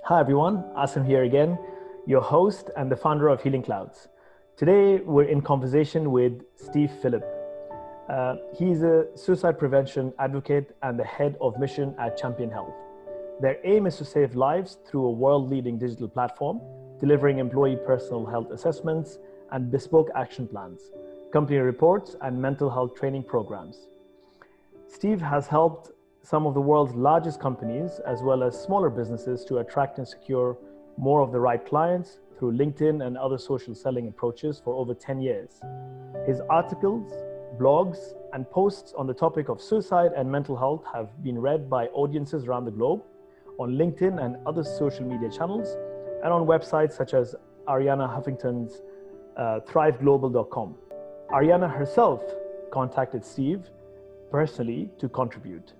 Hi everyone, Asim here again, your host and the founder of Healingclouds. Today we're in conversation with Phillip. He's a suicide prevention advocate and the head of mission at Champion Health. Their aim is to save lives through a world-leading digital platform, delivering employee personal health assessments and bespoke action plans, company reports, and mental health training programs. Steve has helped some of the world's largest companies, as well as smaller businesses, to attract and secure more of the right clients through LinkedIn and other social selling approaches for over 10 years. His articles, blogs, and posts on the topic of suicide and mental health have been read by audiences around the globe on LinkedIn and other social media channels, and on websites such as Ariana Huffington's thriveglobal.com. Ariana herself contacted Steve personally to contribute.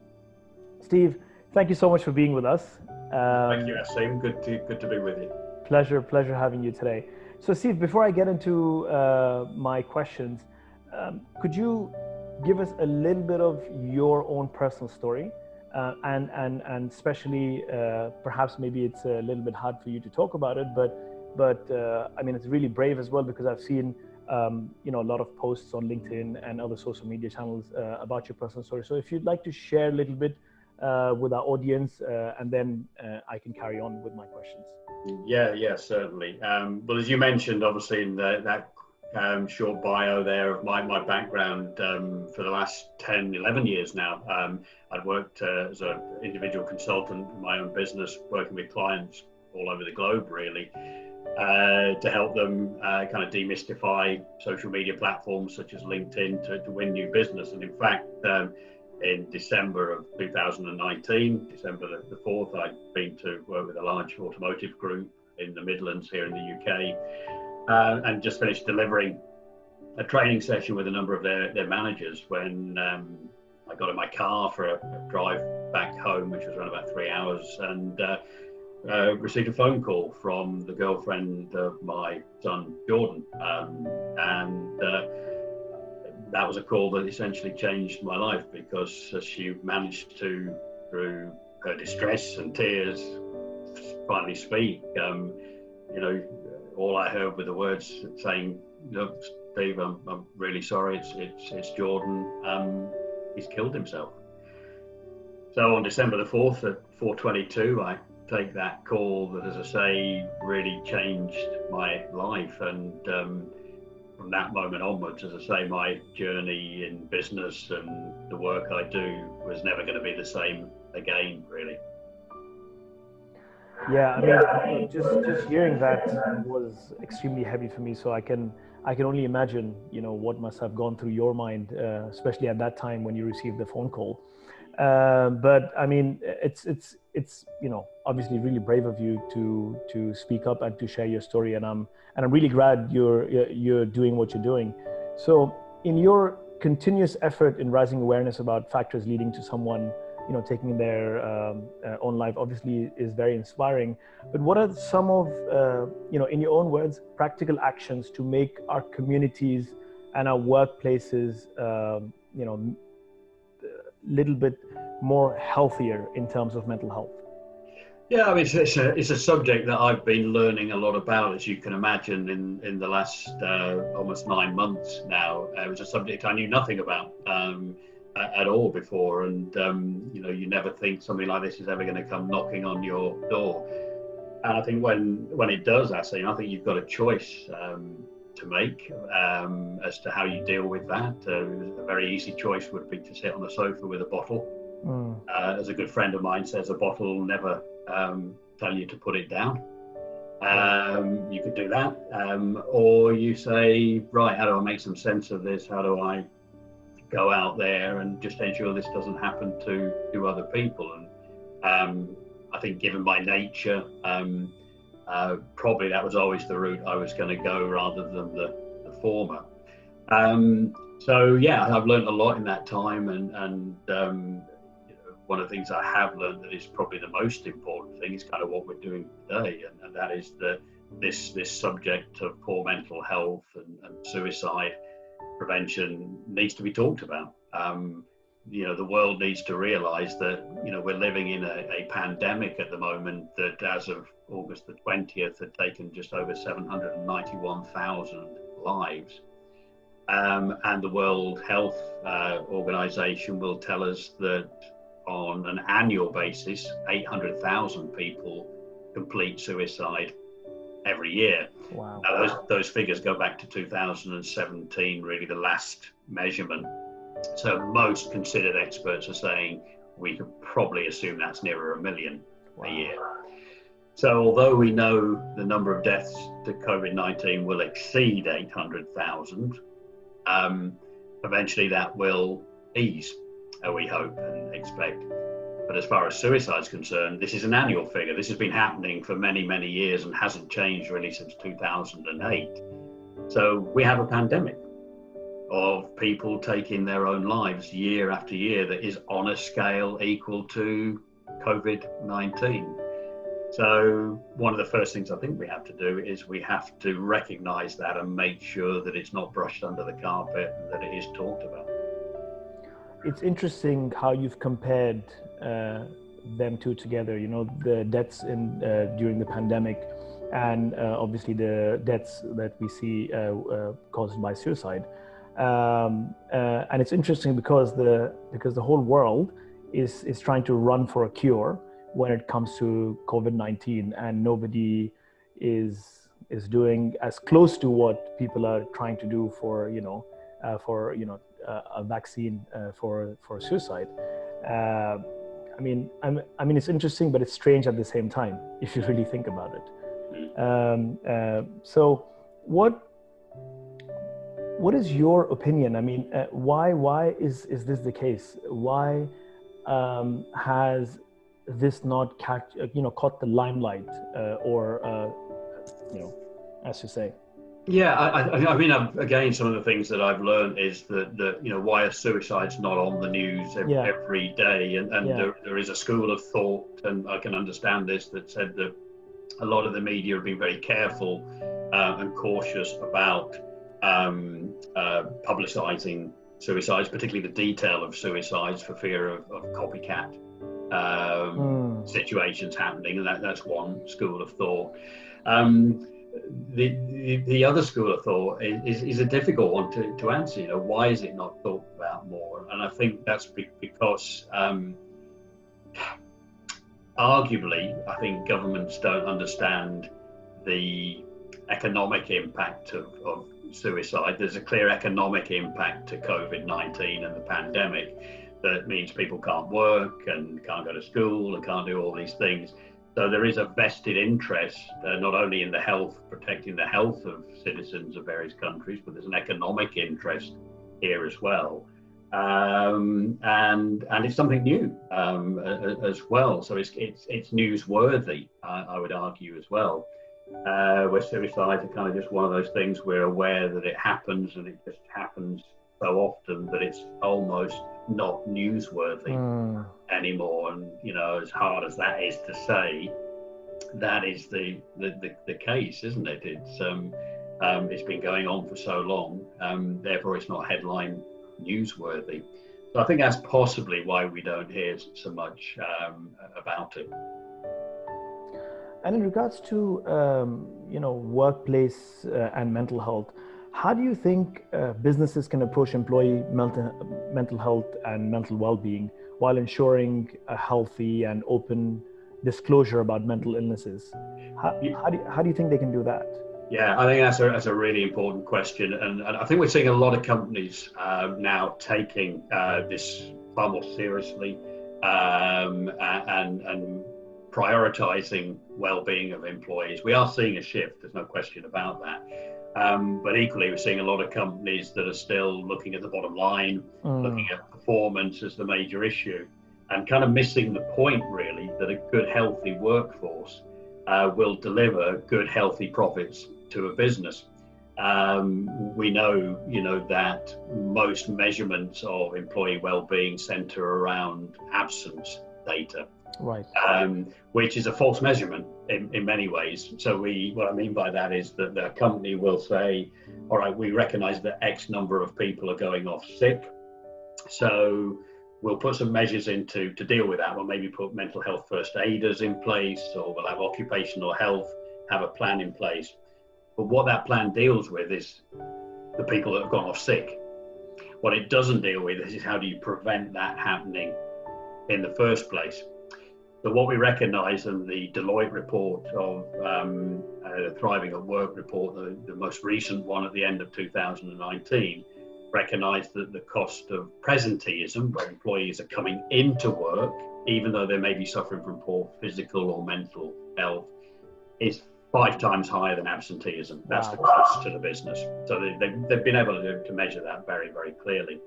Steve, thank you so much for being with us. Thank you, Asim. Good to be with you. Pleasure having you today. So Steve, before I get into my questions, could you give us a little bit of your own personal story? And especially, perhaps maybe it's a little bit hard for you to talk about it, but I mean, it's really brave as well, because I've seen a lot of posts on LinkedIn and other social media channels about your personal story. So if you'd like to share a little bit with our audience, and then I can carry on with my questions. Yeah, certainly. Well, as you mentioned, obviously in that short bio there of my background, for the last 10, 11 years now, I'd worked as an individual consultant in my own business, working with clients all over the globe, really, to help them kind of demystify social media platforms such as LinkedIn to win new business. And in fact, in December of 2019, December the 4th, I'd been to work with a large automotive group in the Midlands here in the UK, and just finished delivering a training session with a number of their managers when I got in my car for a drive back home, which was around about 3 hours, and received a phone call from the girlfriend of my son, Jordan, and that was a call that essentially changed my life, because she managed to, through her distress and tears, finally speak. All I heard were the words saying, "Look, Steve, I'm really sorry. It's Jordan. He's killed himself." So on December the 4th at 4:22, I take that call that, as I say, really changed my life, and from that moment onwards, as I say, my journey in business and the work I do was never going to be the same again, really. Yeah, I mean, just hearing that was extremely heavy for me. So I can only imagine, what must have gone through your mind, especially at that time when you received the phone call. But I mean, it's obviously really brave of you to speak up and to share your story, and I'm really glad you're doing what you're doing. So in your continuous effort in raising awareness about factors leading to someone taking their own life, obviously is very inspiring. But what are some of in your own words, practical actions to make our communities and our workplaces little bit more healthier in terms of mental health? Yeah, I mean, it's a subject that I've been learning a lot about, as you can imagine, in the last almost 9 months now. It was a subject I knew nothing about at all before, and you never think something like this is ever going to come knocking on your door. And I think when it does, I think you've got a choice to make as to how you deal with that. A very easy choice would be to sit on the sofa with a bottle. As a good friend of mine says, a bottle will never tell you to put it down. You could do that, or you say, right, how do I make some sense of this? How do I go out there and just ensure this doesn't happen to other people? And I think, given my nature, probably that was always the route I was going to go, rather than the former. So yeah, I've learned a lot in that time, and one of the things I have learned that is probably the most important thing is kind of what we're doing today, and that is that this subject of poor mental health and suicide prevention needs to be talked about. the world needs to realize that, we're living in a pandemic at the moment that as of August the 20th had taken just over 791,000 lives. And the World Health Organization will tell us that on an annual basis, 800,000 people complete suicide every year. Wow. Now, those figures go back to 2017, really the last measurement. So most considered experts are saying we could probably assume that's nearer 1 million a year. So although we know the number of deaths to COVID-19 will exceed 800,000, eventually that will ease, we hope and expect. But as far as suicide is concerned, this is an annual figure. This has been happening for many, many years and hasn't changed really since 2008. So we have a pandemic of people taking their own lives year after year that is on a scale equal to COVID-19. So one of the first things I think we have to do is we have to recognize that and make sure that it's not brushed under the carpet and that it is talked about. It's interesting how you've compared them two together, the deaths during the pandemic and obviously the deaths that we see caused by suicide. And it's interesting because the whole world is trying to run for a cure when it comes to COVID-19, and nobody is doing as close to what people are trying to do for a vaccine for suicide. I mean, it's interesting, but it's strange at the same time if you really think about it. So, what is your opinion? I mean, why is this the case? Why has this not caught the limelight, as you say? Yeah, I mean, again, some of the things that I've learned is that why are suicides not on the news every day? And there is a school of thought, and I can understand this, that said that a lot of the media have been very careful and cautious about publicizing suicides, particularly the detail of suicides, for fear of copycat situations happening, and that's one school of thought. The other school of thought is a difficult one to answer. Why is it not talked about more? And I think that's because arguably, I think governments don't understand the economic impact of suicide. There's a clear economic impact to COVID-19 and the pandemic. That means people can't work and can't go to school and can't do all these things. So there is a vested interest, not only in protecting the health of citizens of various countries, but there's an economic interest here as well. And it's something new as well. So it's newsworthy, I would argue as well. Where suicide are kind of just one of those things we're aware that it happens, and it just happens so often that it's almost not newsworthy anymore. And as hard as that is to say, that is the case, isn't it? It's been going on for so long, therefore it's not headline newsworthy. So I think that's possibly why we don't hear so much about it. And in regards to workplace and mental health, how do you think businesses can approach employee mental health and mental well-being while ensuring a healthy and open disclosure about mental illnesses? How do you think they can do that? Yeah, I think that's a really important question, and I think we're seeing a lot of companies now taking this far more seriously and prioritizing well-being of employees. We are seeing a shift, there's no question about that. But equally, we're seeing a lot of companies that are still looking at the bottom line, looking at performance as the major issue, and kind of missing the point, really, that a good, healthy workforce will deliver good, healthy profits to a business. We know, that most measurements of employee well-being center around absence data. Right. Which is a false measurement in many ways. So what I mean by that is that the company will say, all right, we recognize that X number of people are going off sick, so we'll put some measures in to deal with that. We'll maybe put mental health first aiders in place, or we'll have occupational health, have a plan in place. But what that plan deals with is the people that have gone off sick. What it doesn't deal with is how do you prevent that happening in the first place. So what we recognise in the Deloitte report of the Thriving at Work report, the most recent one at the end of 2019, recognised that the cost of presenteeism, where employees are coming into work, even though they may be suffering from poor physical or mental health, is 5 times higher than absenteeism. That's the cost to the business. So they've been able to measure that very, very clearly.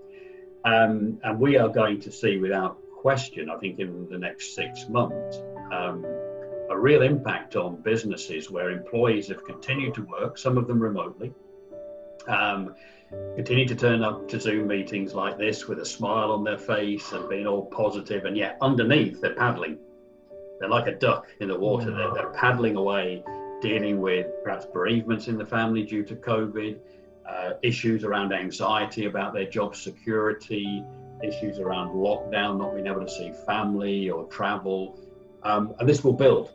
And we are going to see, without question, I think in the next 6 months, a real impact on businesses where employees have continued to work, some of them remotely, continue to turn up to Zoom meetings like this with a smile on their face and being all positive, and yet underneath they're paddling. They're like a duck in the water. They're paddling away, dealing with perhaps bereavements in the family due to COVID, issues around anxiety about their job security, issues around lockdown, not being able to see family or travel, and this will build.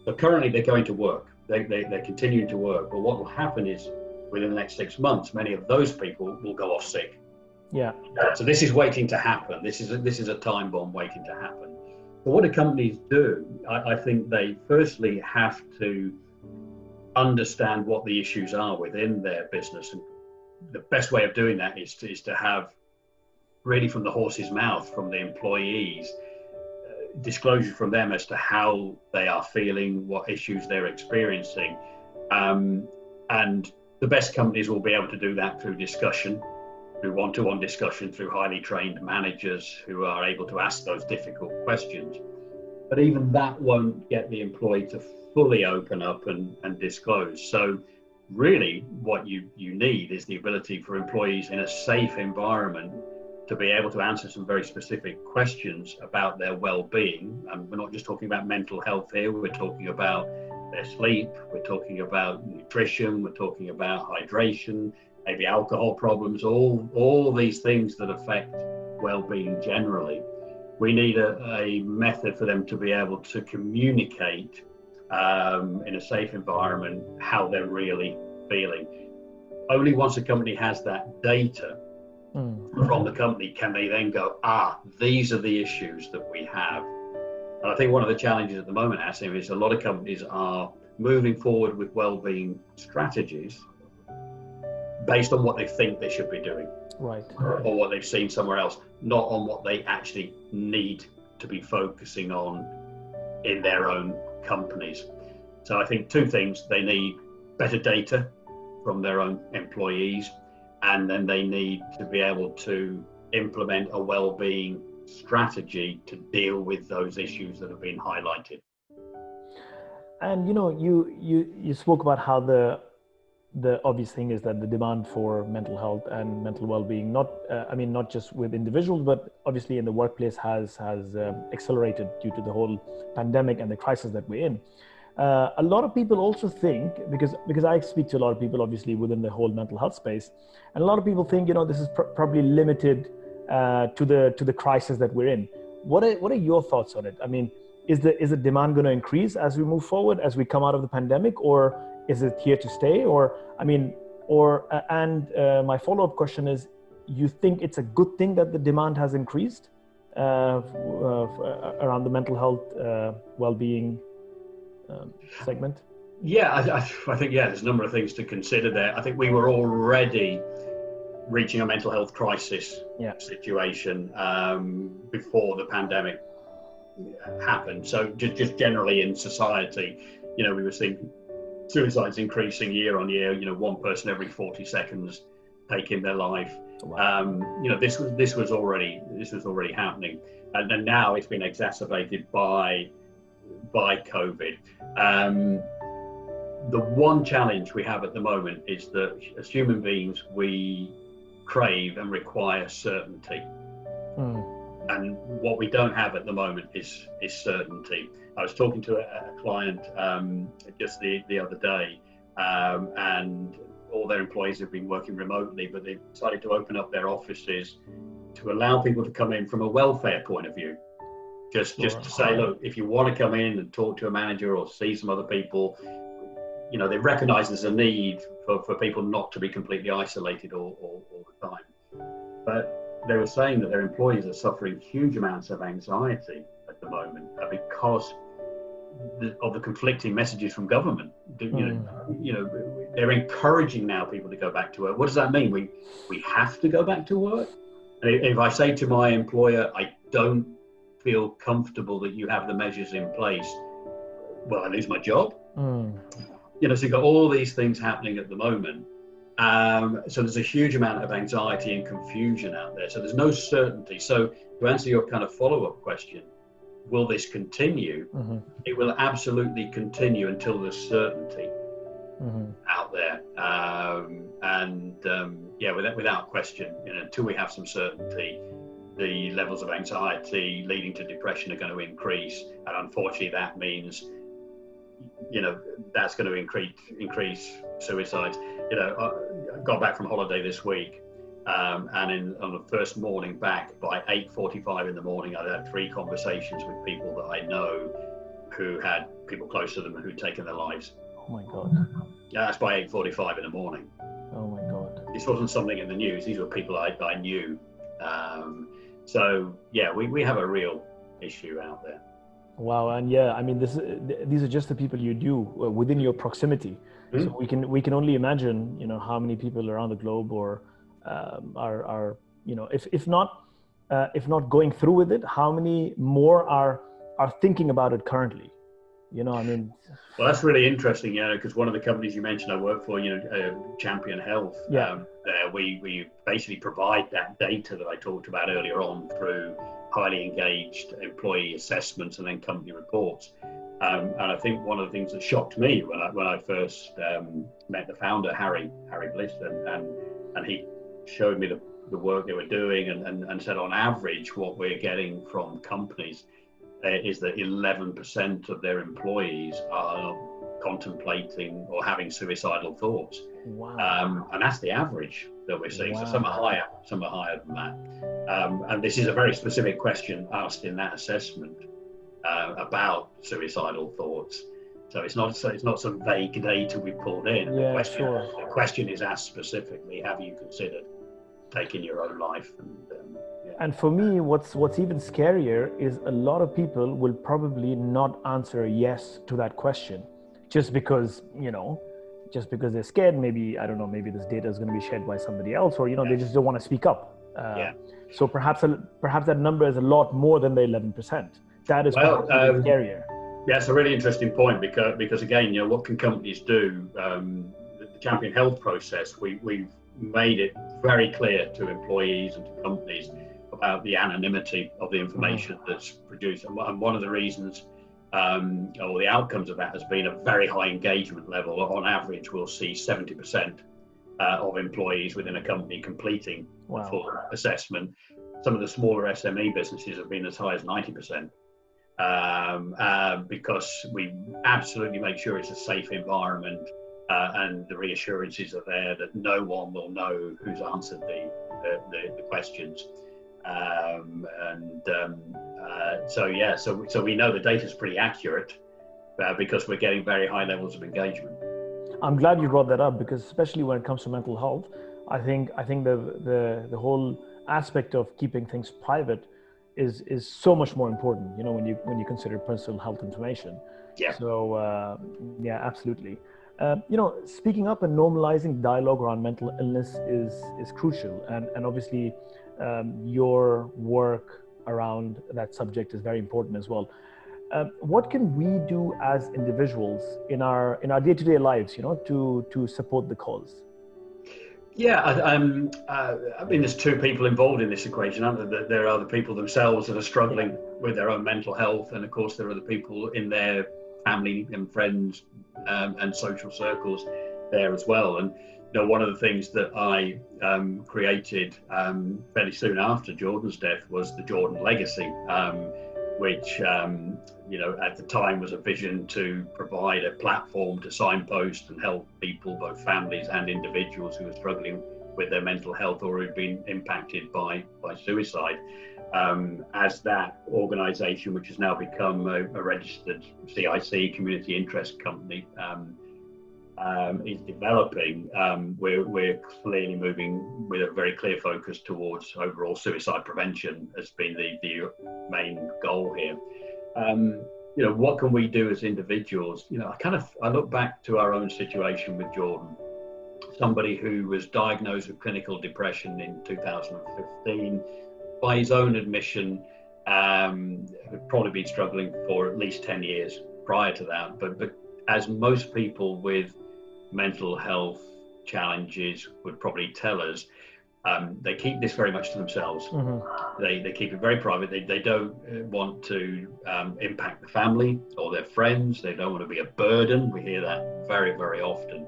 But currently they're going to work. They're continuing to work. But what will happen is, within the next 6 months, many of those people will go off sick. Yeah. So this is waiting to happen. This is a time bomb waiting to happen. But what do companies do? I think they firstly have to understand what the issues are within their business, and the best way of doing that is to have, really from the horse's mouth, from the employees, disclosure from them as to how they are feeling, what issues they're experiencing, and the best companies will be able to do that through discussion, through one-to-one discussion, through highly trained managers who are able to ask those difficult questions. But even that won't get the employee to fully open up and disclose. So really what you need is the ability for employees in a safe environment to be able to answer some very specific questions about their well-being. And we're not just talking about mental health here, we're talking about their sleep, we're talking about nutrition, we're talking about hydration, maybe alcohol problems, all these things that affect well-being generally. We need a method for them to be able to communicate in a safe environment how they're really feeling. Only once a company has that data from the company can they then go, these are the issues that we have. And I think one of the challenges at the moment, Asim, is a lot of companies are moving forward with well-being strategies based on what they think they should be doing, right, or what they've seen somewhere else, not on what they actually need to be focusing on in their own companies. So I think 2 things: they need better data from their own employees, and then they need to be able to implement a well-being strategy to deal with those issues that have been highlighted. And you spoke about how the obvious thing is that the demand for mental health and mental well-being, not just with individuals, but obviously in the workplace has accelerated due to the whole pandemic and the crisis that we're in. A lot of people also think, because I speak to a lot of people obviously within the whole mental health space, and a lot of people think this is probably limited to the crisis that we're in. What are your thoughts on it? I mean, is the demand going to increase as we move forward, as we come out of the pandemic, or is it here to stay? My follow-up question is, you think it's a good thing that the demand has increased around the mental health well-being segment? Yeah, I think, there's a number of things to consider there. I think we were already reaching a mental health crisis situation before the pandemic happened. So just generally in society, we were seeing suicides increasing year on year, one person every 40 seconds taking their life. Wow. This was already happening. And then now it's been exacerbated by COVID. The one challenge we have at the moment is that as human beings, we crave and require certainty. And what we don't have at the moment is certainty. I was talking to a client just the other day, and all their employees have been working remotely, but they decided to open up their offices to allow people to come in from a welfare point of view. Just to say, look, if you want to come in and talk to a manager or see some other people, they recognise there's a need for people not to be completely isolated all the time. But they were saying that their employees are suffering huge amounts of anxiety at the moment because of the conflicting messages from government. They're encouraging now people to go back to work. What does that mean? We have to go back to work? And if I say to my employer, I don't feel comfortable that you have the measures in place, well, I lose my job. So you've got all these things happening at the moment. So there's a huge amount of anxiety and confusion out there. So there's no certainty. So to answer your kind of follow-up question, will this continue? It will absolutely continue until there's certainty out there. Without question, until we have some certainty, the levels of anxiety leading to depression are going to increase. And unfortunately, that means, that's going to increase suicides. I got back from holiday this week. And on the first morning back, by 8:45 in the morning, I'd had 3 conversations with people that I know who had people close to them who'd taken their lives. Oh my God. Yeah, that's by 8:45 in the morning. Oh my God. This wasn't something in the news. These were people I knew. We have a real issue out there. Wow. And these are just the people you do within your proximity. So we can only imagine, how many people around the globe or are if not going through with it, how many more are thinking about it currently? Well, that's really interesting, because one of the companies you mentioned I work for, Champion Health, we basically provide that data that I talked about earlier on through highly engaged employee assessments and then company reports. And I think one of the things that shocked me when I first met the founder, Harry Bliss, and he showed me the work they were doing and said on average what we're getting from companies is that 11% of their employees are contemplating or having suicidal thoughts. Wow. And that's the average that we're seeing. Wow. So some are higher than that. And this is a very specific question asked in that assessment about suicidal thoughts. So it's not some vague data we pulled in. The question is asked specifically: have you considered taking your own life? And for me, what's even scarier is a lot of people will probably not answer yes to that question, just because they're scared. Maybe, I don't know, maybe this data is going to be shared by somebody else, or they just don't want to speak up. So perhaps that number is a lot more than the 11%. That is scarier. Yeah, it's a really interesting point because again, what can companies do? The Champion Health process, we've made it very clear to employees and to companies about the anonymity of the information that's produced. And one of the reasons or the outcomes of that has been a very high engagement level. On average, we'll see 70% of employees within a company completing a full assessment. Some of the smaller SME businesses have been as high as 90%. Because we absolutely make sure it's a safe environment and the reassurances are there that no one will know who's answered the questions. So we know the data is pretty accurate because we're getting very high levels of engagement. I'm glad you brought that up, because especially when it comes to mental health, I think the whole aspect of keeping things private is so much more important, when you consider personal health information. Yeah. So absolutely. Speaking up and normalizing dialogue around mental illness is crucial, and obviously your work around that subject is very important as well. What can we do as individuals in our day-to-day lives, to support the cause? Yeah, I mean, there's 2 people involved in this equation, aren't there? There are the people themselves that are struggling with their own mental health, and of course there are the people in their family and friends and social circles there as well. And one of the things that I created fairly soon after Jordan's death was the Jordan Legacy, which at the time was a vision to provide a platform to signpost and help people, both families and individuals who are struggling with their mental health or who'd been impacted by suicide. As that organisation, which has now become a registered CIC, community interest company, is developing, we're clearly moving with a very clear focus towards overall suicide prevention as being the main goal here. What can we do as individuals? I look back to our own situation with Jordan, somebody who was diagnosed with clinical depression in 2015. By his own admission, had probably been struggling for at least 10 years prior to that. But as most people with mental health challenges would probably tell us, they keep this very much to themselves. Mm-hmm. They keep it very private. They don't want to impact the family or their friends. They don't want to be a burden. We hear that very, very often.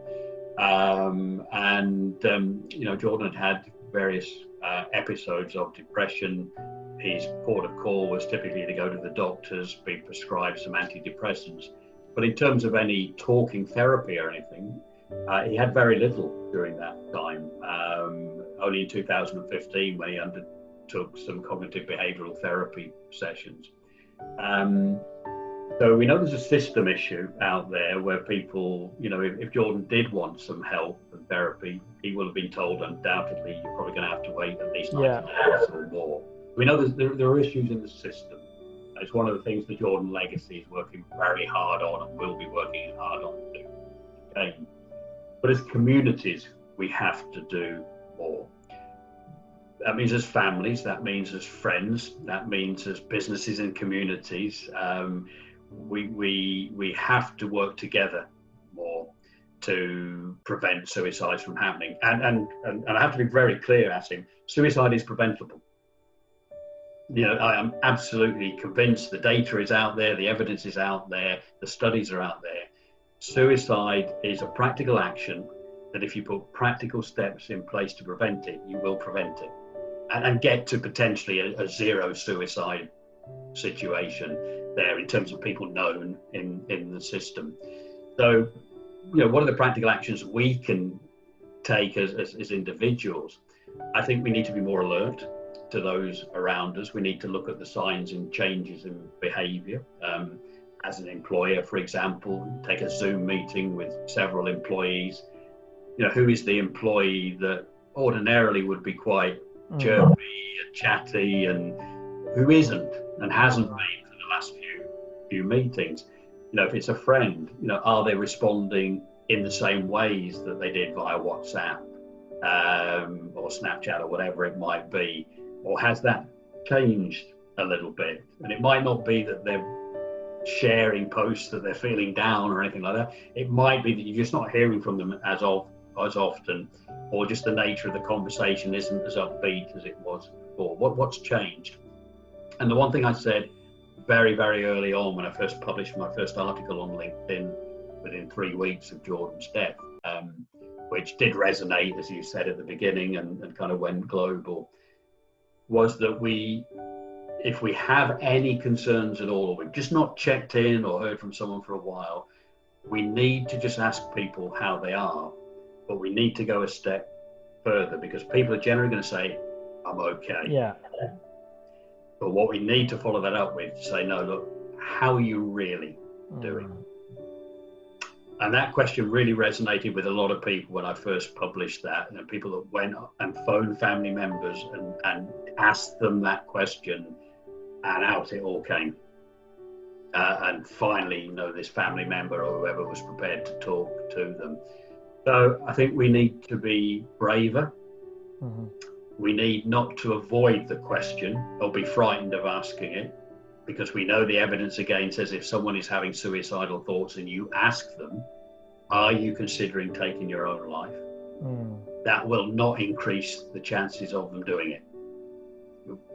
Jordan had various episodes of depression. His port of call was typically to go to the doctors, be prescribed some antidepressants. But in terms of any talking therapy or anything, he had very little during that time. Only in 2015 when he undertook some cognitive behavioral therapy sessions. So we know there's a system issue out there where people, if Jordan did want some help and therapy, he will have been told undoubtedly you're probably going to have to wait at least 90 days or more. We know there are issues in the system. It's one of the things the Jordan legacy is working very hard on and will be working hard on to do. Okay. But as communities, we have to do more. That means as families, that means as friends, that means as businesses and communities. We have to work together more to prevent suicides from happening. And I have to be very clear, Asim, suicide is preventable. I am absolutely convinced the data is out there, the evidence is out there, the studies are out there. Suicide is a practical action that if you put practical steps in place to prevent it, you will prevent it and get to potentially a zero suicide situation there in terms of people known in the system. So, what are the practical actions we can take as individuals? I think we need to be more alert to those around us. We need to look at the signs and changes in behaviour. As an employer, for example, take a Zoom meeting with several employees. Who is the employee that ordinarily would be quite chirpy and chatty, and who isn't and hasn't been for the last few meetings? If it's a friend, are they responding in the same ways that they did via WhatsApp or Snapchat or whatever it might be? Or has that changed a little bit? And it might not be that they're sharing posts that they're feeling down or anything like that. It might be that you're just not hearing from them as often, or just the nature of the conversation isn't as upbeat as it was before. What's changed? And the one thing I said very, very early on when I first published my first article on LinkedIn within 3 weeks of Jordan's death, which did resonate, as you said at the beginning, and kind of went global, was that if we have any concerns at all, or we've just not checked in or heard from someone for a while, we need to just ask people how they are. But we need to go a step further, because people are generally going to say, I'm okay. Yeah. But what we need to follow that up with, say, no, look, how are you really doing? And that question really resonated with a lot of people when I first published that. People that went and phoned family members and asked them that question, and out it all came. And finally, this family member or whoever was prepared to talk to them. So I think we need to be braver. Mm-hmm. We need not to avoid the question or be frightened of asking it, because we know the evidence again says if someone is having suicidal thoughts and you ask them, are you considering taking your own life? That will not increase the chances of them doing it.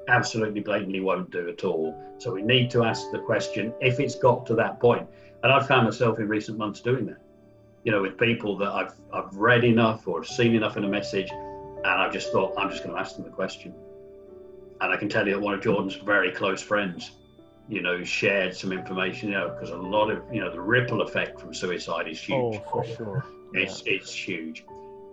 Absolutely blatantly won't do at all. So we need to ask the question if it's got to that point. And I've found myself in recent months doing that, with people that I've read enough or seen enough in a message, and I've just thought, I'm just going to ask them the question. And I can tell you that one of Jordan's very close friends, shared some information, because a lot of, the ripple effect from suicide is huge. Oh, for sure. It's huge.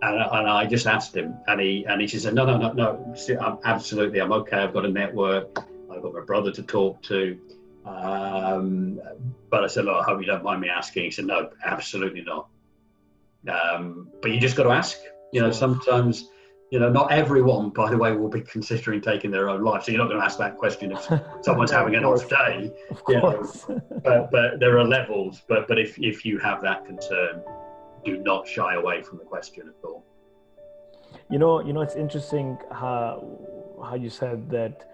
And I just asked him, and he said, no. I'm okay. I've got a network. I've got my brother to talk to. But I said, look, I hope you don't mind me asking. He said, no, absolutely not. But you just got to ask. Sometimes, not everyone, by the way, will be considering taking their own life. So you're not going to ask that question if someone's having an off day. Of course. But there are levels. But if you have that concern, do not shy away from the question at all. It's interesting how you said that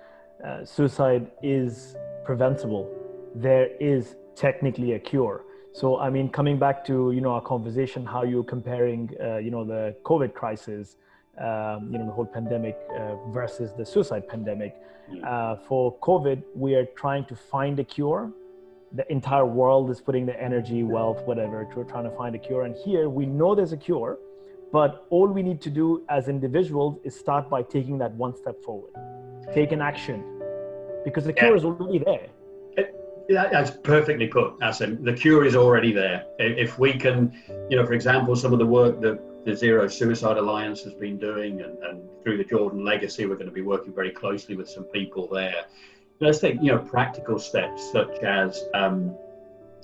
suicide is preventable. There is technically a cure. So, I mean, coming back to, our conversation, how you're comparing, the COVID crisis, the whole pandemic versus the suicide pandemic. For COVID, we are trying to find a cure. The entire world is putting the energy, wealth, whatever, to trying to find a cure. And here we know there's a cure, but all we need to do as individuals is start by taking that one step forward, take an action, because the cure is already there. That's perfectly put, Asim. The cure is already there. If we can, for example, some of the work that the Zero Suicide Alliance has been doing, and through the Jordan Legacy, we're going to be working very closely with some people there. Let's take, practical steps, such as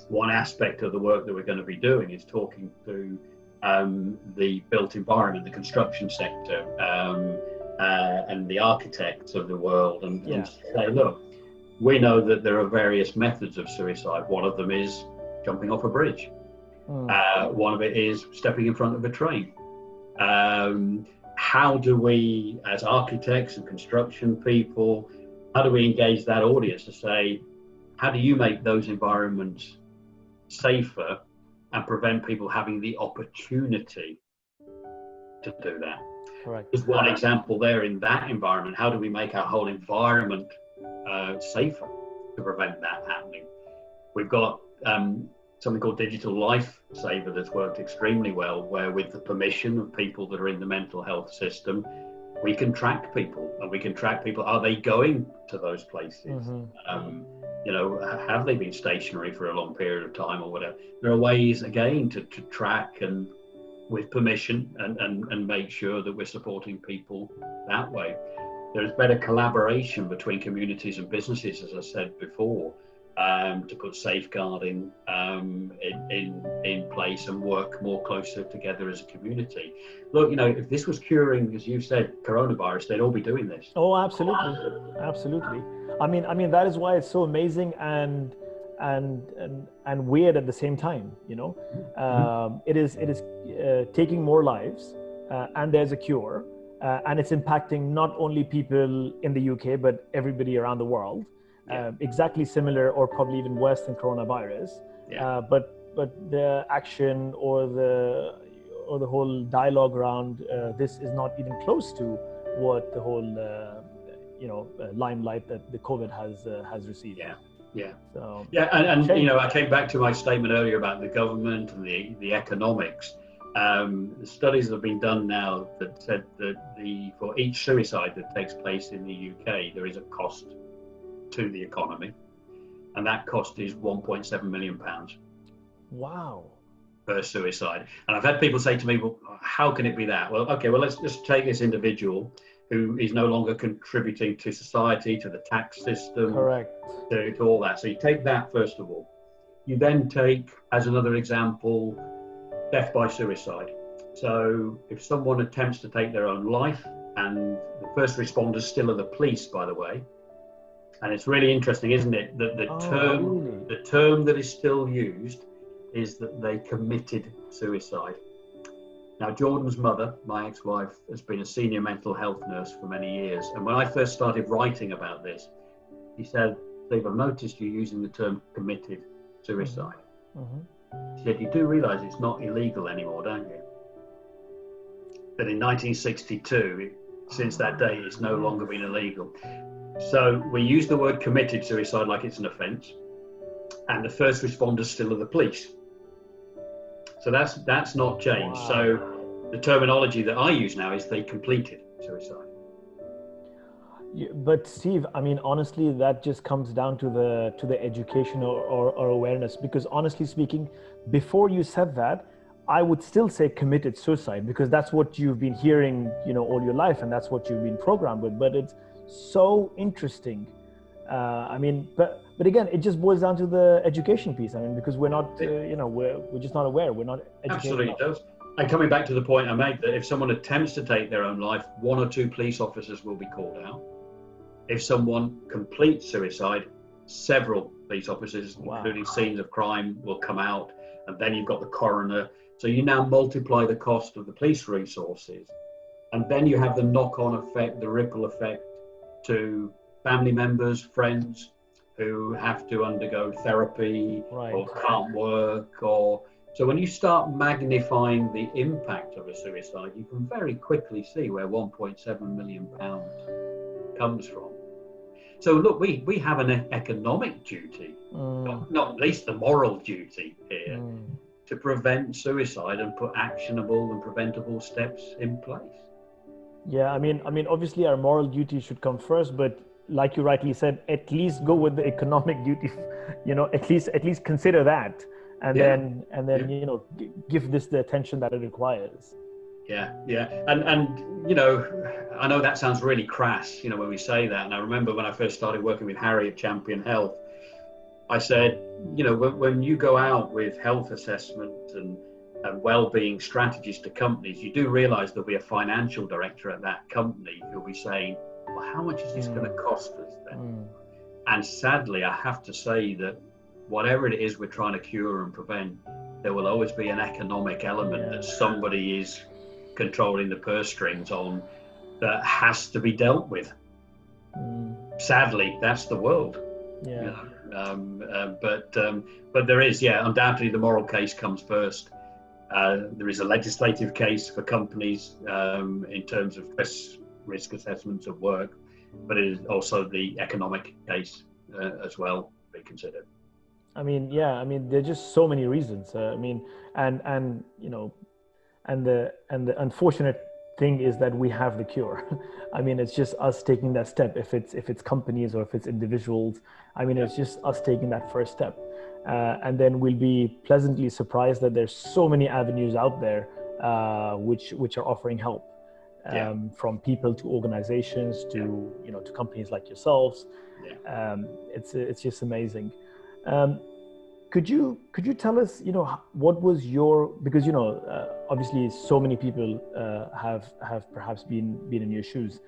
one aspect of the work that we're going to be doing is talking to the built environment, the construction sector, and the architects of the world, and say, look, we know that there are various methods of suicide. One of them is jumping off a bridge. One of it is stepping in front of a train. How do we, as architects and construction people, how do we engage that audience to say, how do you make those environments safer and prevent people having the opportunity to do that? Correct. There's one example there in that environment. How do we make our whole environment safer to prevent that happening? We've got something called Digital Life Saver that's worked extremely well, where with the permission of people that are in the mental health system, we can track people, and we can track people. Are they going to those places? Have they been stationary for a long period of time or whatever? There are ways, again, to track and with permission and make sure that we're supporting people that way. There's better collaboration between communities and businesses, as I said before, to put safeguarding in place and work more closer together as a community. Look, if this was curing, as you said, coronavirus, they'd all be doing this. Oh, absolutely. I mean that is why it's so amazing and weird at the same time. It is taking more lives, and there's a cure. And it's impacting not only people in the UK, but everybody around the world. Exactly similar, or probably even worse than coronavirus. But the action or the whole dialogue around this is not even close to what the whole limelight that the COVID has received. And I came back to my statement earlier about the government and the economics. The studies that have been done now that said that for each suicide that takes place in the UK, there is a cost to the economy, and that cost is £1.7 million. Wow. Per suicide. And I've had people say to me, well, how can it be that? Well, okay, well, let's just take this individual who is no longer contributing to society, to the tax system, correct, to all that. So you take that first of all. You then take, as another example, death by suicide. So if someone attempts to take their own life, and the first responders still are the police, by the way, and it's really interesting, isn't it, that the term that is still used is that they committed suicide. Now, Jordan's mother, my ex-wife, has been a senior mental health nurse for many years, and when I first started writing about this, he said, Steve, I've noticed you using the term committed suicide. He said, you do realise it's not illegal anymore, don't you? But in 1962, since that day, it's no longer been illegal. So we use the word committed suicide like it's an offence, and the first responders still are the police. So that's not changed. Wow. So the terminology that I use now is they completed suicide. But Steve, I mean, honestly, that just comes down to the education or awareness, because honestly speaking, before you said that, I would still say committed suicide, because that's what you've been hearing, all your life, and that's what you've been programmed with. But it's so interesting. But again, it just boils down to the education piece. I mean, because we're not, we're just not aware. We're not educated. Absolutely does. And coming back to the point I made, that if someone attempts to take their own life, 1 or 2 police officers will be called out. If someone completes suicide, several police officers, including scenes of crime, will come out, and then you've got the coroner. So you now multiply the cost of the police resources, and then you have the knock-on effect, the ripple effect to family members, friends who have to undergo therapy or can't work. So when you start magnifying the impact of a suicide, you can very quickly see where £1.7 million comes from. So look, we have an economic duty, not least the moral duty here, to prevent suicide and put actionable and preventable steps in place. Yeah, I mean, obviously our moral duty should come first, but like you rightly said, at least go with the economic duty. At least consider that, and then give this the attention that it requires. Yeah, and I know that sounds really crass, when we say that. And I remember when I first started working with Harry at Champion Health, I said, when you go out with health assessment and well-being strategies to companies, you do realize there'll be a financial director at that company who'll be saying, well, how much is this going to cost us then? And sadly, I have to say that whatever it is we're trying to cure and prevent, there will always be an economic element that somebody is controlling the purse strings on, that has to be dealt with. Sadly, that's the world. But there is, undoubtedly the moral case comes first. There is a legislative case for companies in terms of risk assessments of work, but it is also the economic case as well to be considered. I mean, there are just so many reasons. And the unfortunate thing is that we have the cure. I mean, it's just us taking that step. If it's companies or if it's individuals, it's just us taking that first step, and then we'll be pleasantly surprised that there's so many avenues out there which are offering help, from people to organizations to to companies like yourselves. It's just amazing. Could you tell us, what was your, because obviously so many people have perhaps been in your shoes.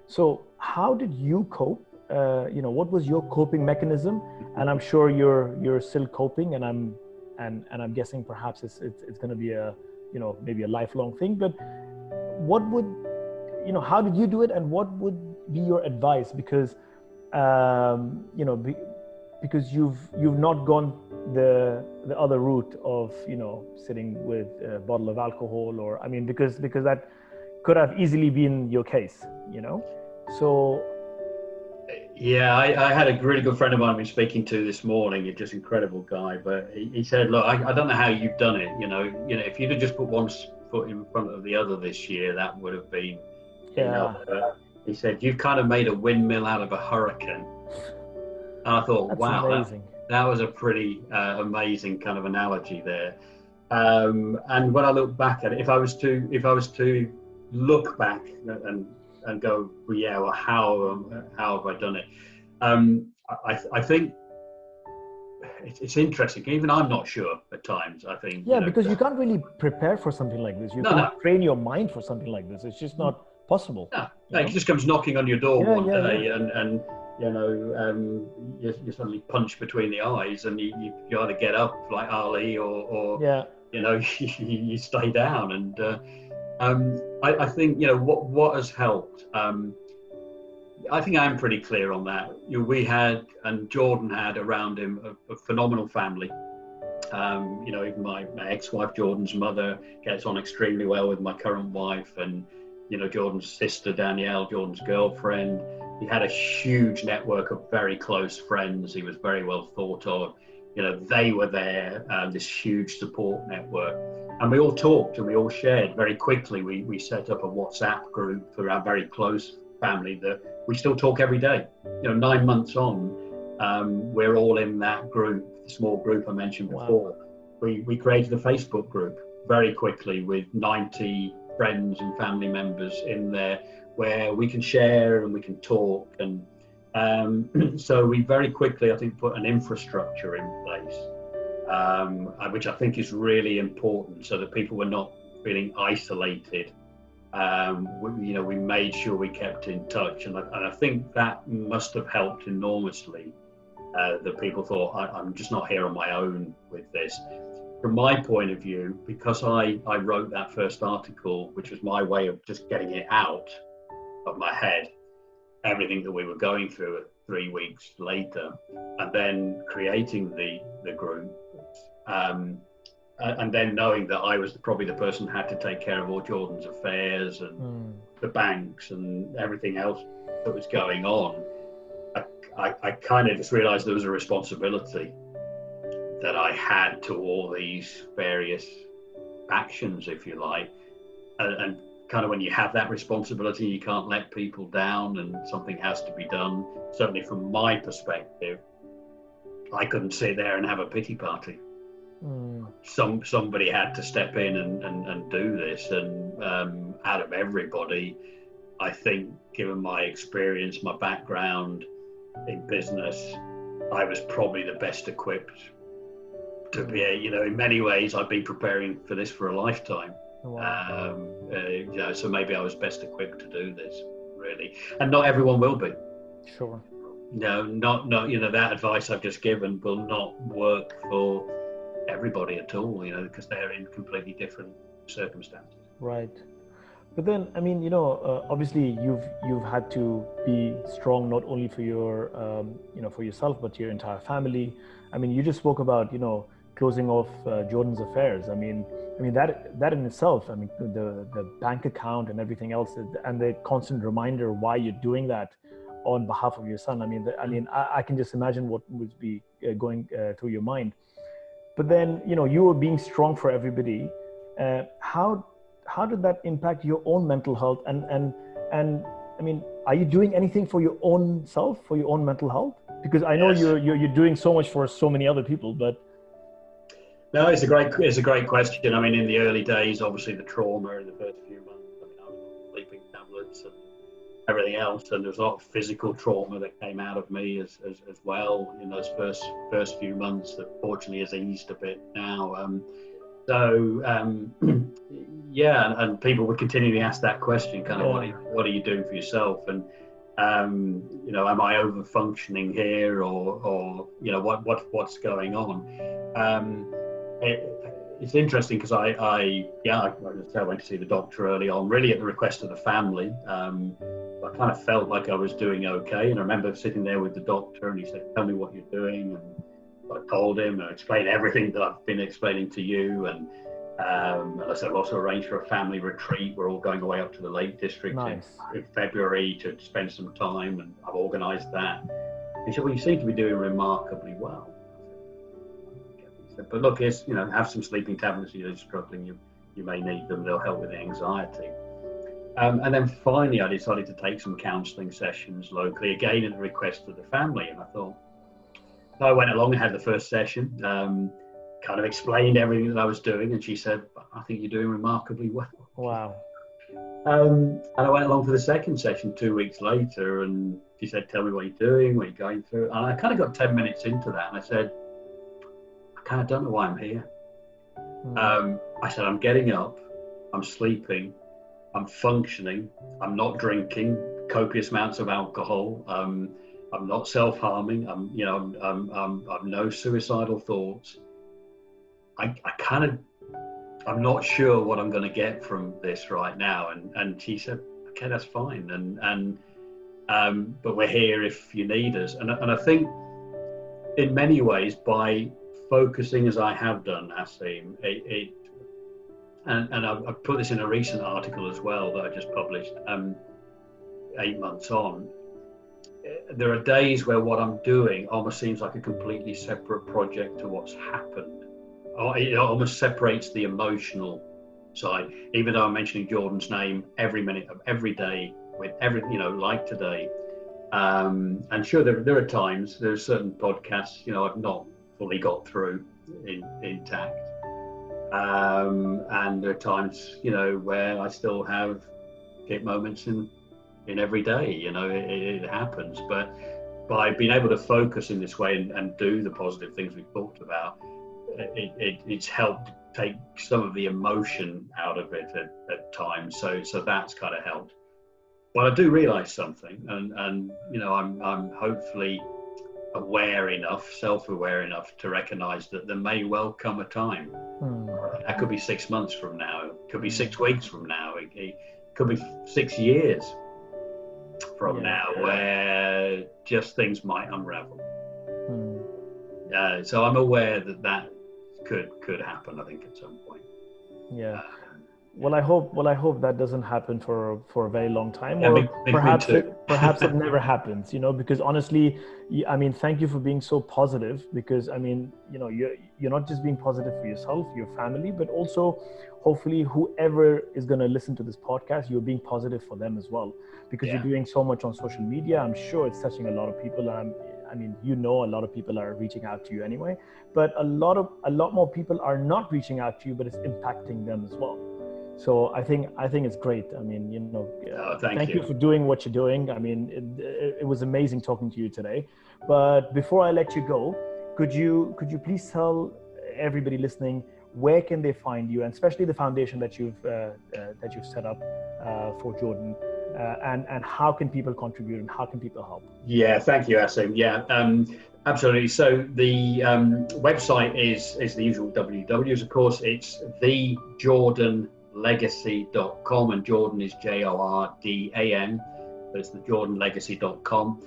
So how did you cope? What was your coping mechanism? And I'm sure you're still coping, and I'm guessing perhaps it's going to be a maybe a lifelong thing. But what would how did you do it, and what would be your advice? Because because you've not gone the other route of sitting with a bottle of alcohol, or because that could have easily been your case, so I had a really good friend of mine I've been speaking to this morning. He's just an incredible guy, but he said, look, I don't know how you've done it, if you'd have just put one foot in front of the other this year, that would have been enough. He said, you've kind of made a windmill out of a hurricane. And I thought, wow, that was a pretty amazing kind of analogy there. And when I look back at it, if I was to look back and go, well, how have I done it? I think it's interesting. Even I'm not sure at times. I think because you can't really prepare for something like this. You can't train your mind for something like this. It's just not possible. It just comes knocking on your door one day, and you suddenly punch between the eyes, and you either get up like Ali, or you stay down. And I think what has helped. I think I'm pretty clear on that. We had, and Jordan had around him, a phenomenal family. Even my ex-wife, Jordan's mother, gets on extremely well with my current wife, and Jordan's sister, Danielle, Jordan's girlfriend. He had a huge network of very close friends. He was very well thought of. They were there, this huge support network. And we all talked and we all shared very quickly. We set up a WhatsApp group for our very close family that we still talk every day. 9 months on, we're all in that group, the small group I mentioned before. We created a Facebook group very quickly with 90 friends and family members in there where we can share and we can talk. And so we very quickly, I think, put an infrastructure in place, which I think is really important, so that people were not feeling isolated. We made sure we kept in touch, and I think that must have helped enormously. That people thought, I'm just not here on my own with this. From my point of view, because I wrote that first article, which was my way of just getting it out of my head, everything that we were going through 3 weeks later, and then creating the group, and then knowing that I was probably the person who had to take care of all Jordan's affairs and the banks and everything else that was going on, I kind of just realized there was a responsibility that I had to all these various actions, if you like, and kind of when you have that responsibility, you can't let people down, and something has to be done. Certainly from my perspective, I couldn't sit there and have a pity party. Somebody had to step in and do this, and out of everybody, I think, given my experience, my background in business, I was probably the best equipped to be, in many ways, I've been preparing for this for a lifetime. Wow. So maybe I was best equipped to do this, really. And not everyone will be. Sure. Not that advice I've just given will not work for everybody at all, because they're in completely different circumstances. Right. But then, I mean, obviously you've had to be strong not only for your, for yourself, but your entire family. I mean, you just spoke about, closing off Jordan's affairs. I mean that in itself. I mean, the bank account and everything else, and the constant reminder why you're doing that on behalf of your son. I can just imagine what would be going through your mind. But then, you were being strong for everybody. How did that impact your own mental health? And I mean, are you doing anything for your own self, for your own mental health? Because I know Yes. you're doing so much for so many other people, but. No, it's a great question. I mean, in the early days, obviously the trauma in the first few months, I was on sleeping tablets and everything else, and there's a lot of physical trauma that came out of me as well in those first few months that fortunately has eased a bit now. And people would continually ask that question, kind of, what are you doing for yourself? And am I over functioning here, or what's going on? It's interesting because I went to see the doctor early on, really at the request of the family. I kind of felt like I was doing okay, and I remember sitting there with the doctor, and he said, "Tell me what you're doing." And I told him, and I explained everything that I've been explaining to you, and I said, I've also arranged for a family retreat. We're all going away up to the Lake District in February to spend some time, and I've organised that. He said, "Well, you seem to be doing remarkably well." He said, "But look, have some sleeping tablets. You're struggling. You may need them. They'll help with the anxiety." And then finally, I decided to take some counselling sessions locally, again at the request of the family. And I thought, so I went along and had the first session, kind of explained everything that I was doing, and she said, "I think you're doing remarkably well." Wow. And I went along for the second session 2 weeks later, and she said, "Tell me what you're doing, what you're going through." And I kind of got 10 minutes into that, and I said, "I kind of don't know why I'm here." I said, "I'm getting up, I'm sleeping, I'm functioning, I'm not drinking copious amounts of alcohol, I'm not self-harming, I've no suicidal thoughts. I'm not sure what I'm going to get from this right now." And she said, "Okay, that's fine. But we're here if you need us." And I think in many ways, by focusing as I have done, Asim, and I've put this in a recent article as well that I just published 8 months on. There are days where what I'm doing almost seems like a completely separate project to what's happened. It almost separates the emotional side, even though I'm mentioning Jordan's name every minute of every day with like today. And sure, there are times, there are certain podcasts, I've not fully got through intact. And there are times, where I still have hit moments in every day. It happens. But by being able to focus in this way and do the positive things we've talked about, it's helped take some of the emotion out of it at times. So that's kind of helped. But I do realise something, and I'm hopefully self-aware enough to recognise that there may well come a time. That could be 6 months from now, it could be 6 weeks from now, it could be 6 years from now, where just things might unravel. So I'm aware that could happen, I think, at some point. Well, I hope that doesn't happen for a very long time, perhaps it never happens, because honestly, I mean, thank you for being so positive, because I mean, you're not just being positive for yourself, your family, but also hopefully whoever is going to listen to this podcast, you're being positive for them as well, because you're doing so much on social media. I'm sure it's touching a lot of people. I mean, a lot of people are reaching out to you anyway, but a lot more people are not reaching out to you, but it's impacting them as well. So I think it's great. I mean, thank you for doing what you're doing. I mean, it was amazing talking to you today. But before I let you go, could you please tell everybody listening, where can they find you, and especially the foundation that you've set up for Jordan, and how can people contribute and how can people help? Yeah, thank you, Asim. Yeah, absolutely. So the website is the usual WWs. Of course, it's thejordanlegacy.com, and Jordan is Jordan. So it's thejordanlegacy.com.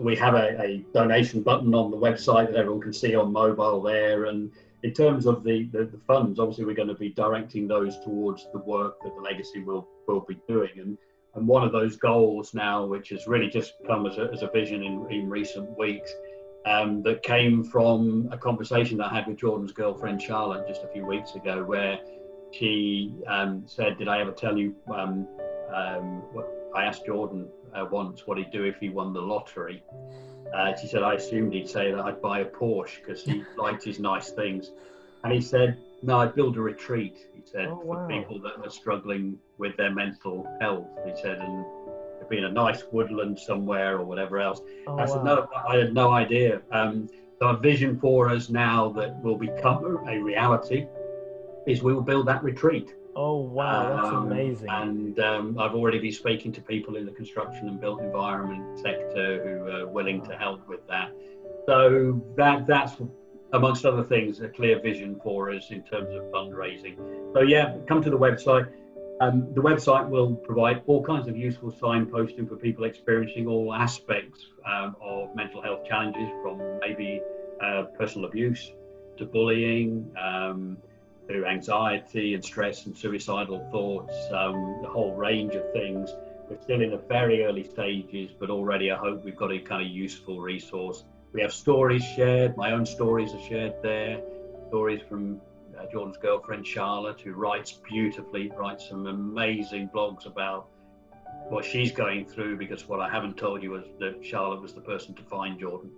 We have a donation button on the website that everyone can see on mobile there. And in terms of the funds, obviously we're going to be directing those towards the work that the legacy will be doing. And one of those goals now, which has really just come as a vision in recent weeks, that came from a conversation that I had with Jordan's girlfriend Charlotte just a few weeks ago, where she said, "Did I ever tell you?" I asked Jordan once what he'd do if he won the lottery. She said, "I assumed he'd say that I'd buy a Porsche because he liked his nice things." And he said, "No, I'd build a retreat," he said, for people that are struggling with their mental health. He said, and it'd be in a nice woodland somewhere or whatever else. I said, "No, I had no idea." So a vision for us now that will become a reality is we will build that retreat. Oh, wow, that's amazing. And I've already been speaking to people in the construction and built environment sector who are willing to help with that. So that's, amongst other things, a clear vision for us in terms of fundraising. So yeah, come to the website. The website will provide all kinds of useful signposting for people experiencing all aspects of mental health challenges, from maybe personal abuse to bullying, to anxiety and stress and suicidal thoughts, the whole range of things. We're still in the very early stages, but already I hope we've got a kind of useful resource. We have stories shared. My own stories are shared there. Stories from Jordan's girlfriend Charlotte, who writes beautifully, writes some amazing blogs about what she's going through, because what I haven't told you was that Charlotte was the person to find Jordan.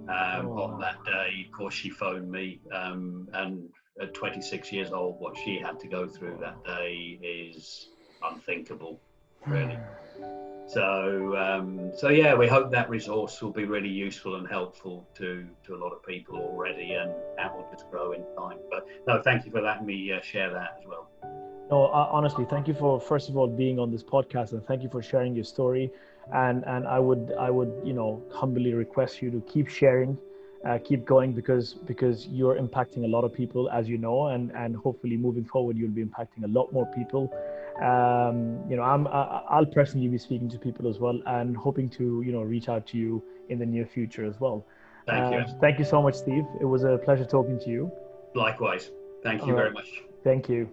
On that day, of course, she phoned me, and at 26 years old, what she had to go through that day is unthinkable, really. So yeah, we hope that resource will be really useful and helpful to a lot of people already, and that will just grow in time. But no, thank you for letting me share that as well. No, honestly, thank you for, first of all, being on this podcast, and thank you for sharing your story. And I would humbly request you to keep sharing, keep going, because you're impacting a lot of people, as you know, and hopefully moving forward you'll be impacting a lot more people. I'll personally be speaking to people as well, and hoping to reach out to you in the near future as well. Thank you. Thank you so much, Steve. It was a pleasure talking to you. Likewise. Thank you very much. Thank you.